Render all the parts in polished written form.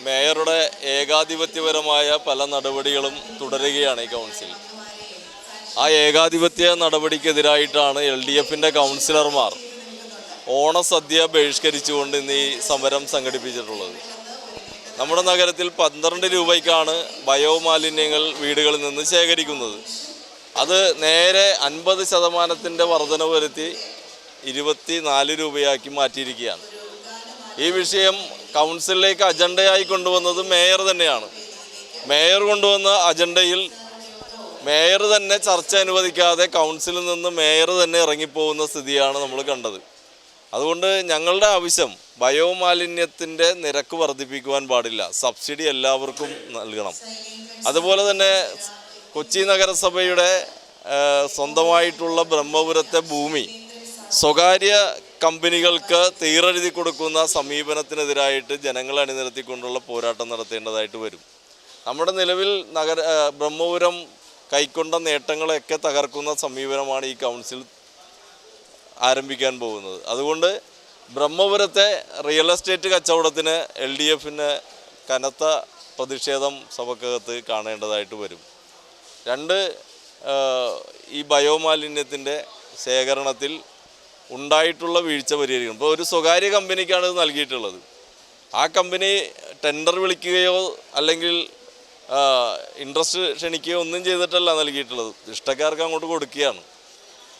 മേയറുടെ ഏകാധിപത്യപരമായ പല നടപടികളും തുടരുകയാണ് ഈ കൗൺസിൽ. ആ ഏകാധിപത്യ നടപടിക്കെതിരായിട്ടാണ് LDFിൻ്റെ കൗൺസിലർമാർ ഓണസദ്യ ബഹിഷ്കരിച്ചുകൊണ്ട് ഇന്ന് ഈ സമരം സംഘടിപ്പിച്ചിട്ടുള്ളത്. നമ്മുടെ നഗരത്തിൽ 12 രൂപയ്ക്കാണ് ബയോമാലിന്യങ്ങൾ വീടുകളിൽ നിന്ന് ശേഖരിക്കുന്നത്. അത് നേരെ 50% വർധന വരുത്തി 24 രൂപയാക്കി മാറ്റിയിരിക്കുകയാണ്. ഈ വിഷയം കൗൺസിലിലേക്ക് അജണ്ടയായി കൊണ്ടുവന്നത് മേയർ തന്നെയാണ്. മേയർ കൊണ്ടുവന്ന അജണ്ടയിൽ മേയർ തന്നെ ചർച്ച അനുവദിക്കാതെ കൗൺസിലിൽ നിന്ന് മേയർ തന്നെ ഇറങ്ങിപ്പോകുന്ന സ്ഥിതിയാണ് നമ്മൾ കണ്ടത്. അതുകൊണ്ട് ഞങ്ങളുടെ ആവശ്യം ബയോമാലിന്യത്തിൻ്റെ നിരക്ക് വർദ്ധിപ്പിക്കുവാൻ പാടില്ല, സബ്സിഡി എല്ലാവർക്കും നൽകണം. അതുപോലെ തന്നെ കൊച്ചി നഗരസഭയുടെ സ്വന്തമായിട്ടുള്ള ബ്രഹ്മപുരത്തെ ഭൂമി സ്വകാര്യ കമ്പനികൾക്ക് തീരെഴുതി കൊടുക്കുന്ന സമീപനത്തിനെതിരായിട്ട് ജനങ്ങളെ അണിനിരത്തിക്കൊണ്ടുള്ള പോരാട്ടം നടത്തേണ്ടതായിട്ട് വരും. നമ്മുടെ നിലവിൽ ബ്രഹ്മപുരം കൈക്കൊണ്ട നേട്ടങ്ങളെയൊക്കെ തകർക്കുന്ന സമീപനമാണ് ഈ കൗൺസിൽ ആരംഭിക്കാൻ പോകുന്നത്. അതുകൊണ്ട് ബ്രഹ്മപുരത്തെ റിയൽ എസ്റ്റേറ്റ് കച്ചവടത്തിന് LDFന് കനത്ത പ്രതിഷേധം സഭക്കകത്ത് കാണേണ്ടതായിട്ട് വരും. ഈ ബയോമാലിന്യത്തിൻ്റെ ശേഖരണത്തിൽ ഉണ്ടായിട്ടുള്ള വീഴ്ച പരിഹരിക്കണം. ഇപ്പോൾ ഒരു സ്വകാര്യ കമ്പനിക്കാണ് ഇത് നൽകിയിട്ടുള്ളത്. ആ കമ്പനി ടെൻഡർ വിളിക്കുകയോ അല്ലെങ്കിൽ ഇൻട്രസ്റ്റ് ക്ഷണിക്കുകയോ ഒന്നും ചെയ്തിട്ടല്ല നൽകിയിട്ടുള്ളത്, ഇഷ്ടക്കാർക്ക് അങ്ങോട്ട് കൊടുക്കുകയാണ്.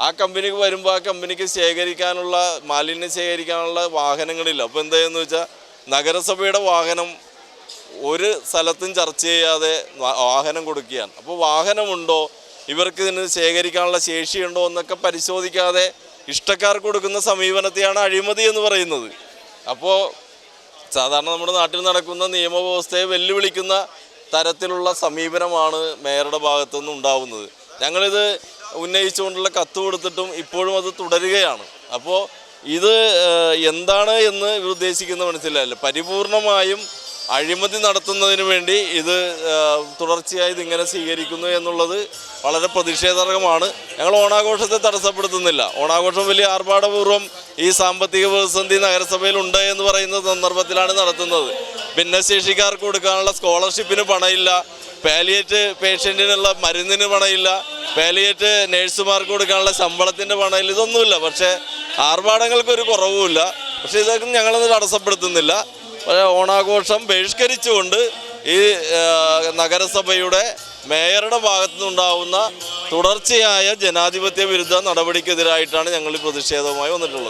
ആ കമ്പനിക്ക് വരുമ്പോൾ ആ കമ്പനിക്ക് മാലിന്യം ശേഖരിക്കാനുള്ള വാഹനങ്ങളില്ല. അപ്പോൾ എന്തായെന്ന് വെച്ചാൽ നഗരസഭയുടെ വാഹനം ഒരു സ്ഥലത്തും ചർച്ച ചെയ്യാതെ വാഹനം കൊടുക്കുകയാണ്. അപ്പോൾ വാഹനമുണ്ടോ, ഇവർക്ക് ഇതിന് ശേഖരിക്കാനുള്ള ശേഷിയുണ്ടോ എന്നൊക്കെ പരിശോധിക്കാതെ ഇഷ്ടക്കാർക്ക് കൊടുക്കുന്ന സമീപനത്തെയാണ് അഴിമതി എന്ന് പറയുന്നത്. അപ്പോൾ സാധാരണ നമ്മുടെ നാട്ടിൽ നടക്കുന്ന നിയമവ്യവസ്ഥയെ വെല്ലുവിളിക്കുന്ന തരത്തിലുള്ള സമീപനമാണ് മേയറുടെ ഭാഗത്തുനിന്ന് ഉണ്ടാവുന്നത്. ഞങ്ങളിത് ഉന്നയിച്ചുകൊണ്ടുള്ള കത്ത് കൊടുത്തിട്ടും ഇപ്പോഴും അത് തുടരുകയാണ്. അപ്പോൾ ഇത് എന്താണ് എന്ന് ഉദ്ദേശിക്കുന്ന മനസ്സിലായില്ല. പരിപൂർണമായും അഴിമതി നടത്തുന്നതിന് വേണ്ടി ഇത് തുടർച്ചയായി ഇതിങ്ങനെ സ്വീകരിക്കുന്നു എന്നുള്ളത് വളരെ പ്രതിഷേധാർഹമാണ്. ഞങ്ങൾ ഓണാഘോഷത്തെ തടസ്സപ്പെടുത്തുന്നില്ല. ഓണാഘോഷം വലിയ ആർഭാടപൂർവ്വം ഈ സാമ്പത്തിക പ്രതിസന്ധി നഗരസഭയിലുണ്ട് എന്ന് പറയുന്ന സന്ദർഭത്തിലാണ് നടത്തുന്നത്. ഭിന്നശേഷിക്കാർക്ക് കൊടുക്കാനുള്ള സ്കോളർഷിപ്പിന് പണമില്ല, പാലിയേറ്റ് പേഷ്യൻറ്റിനുള്ള മരുന്നിന് പണമില്ല, പാലിയേറ്റ് നേഴ്സുമാർക്ക് കൊടുക്കാനുള്ള ശമ്പളത്തിൻ്റെ പണമില്ല, ഇതൊന്നുമില്ല. പക്ഷേ ആർഭാടങ്ങൾക്കൊരു കുറവുമില്ല. പക്ഷേ ഇതൊക്കെ ഞങ്ങളൊന്നും തടസ്സപ്പെടുത്തുന്നില്ല. ഓണാഘോഷം ബഹിഷ്കരിച്ചുകൊണ്ട് ഈ നഗരസഭയുടെ മേയറുടെ ഭാഗത്തുനിന്നുണ്ടാവുന്ന തുടർച്ചയായ ജനാധിപത്യ വിരുദ്ധ നടപടിക്കെതിരായിട്ടാണ് ഞങ്ങൾ പ്രതിഷേധവുമായി വന്നിട്ടുള്ളത്.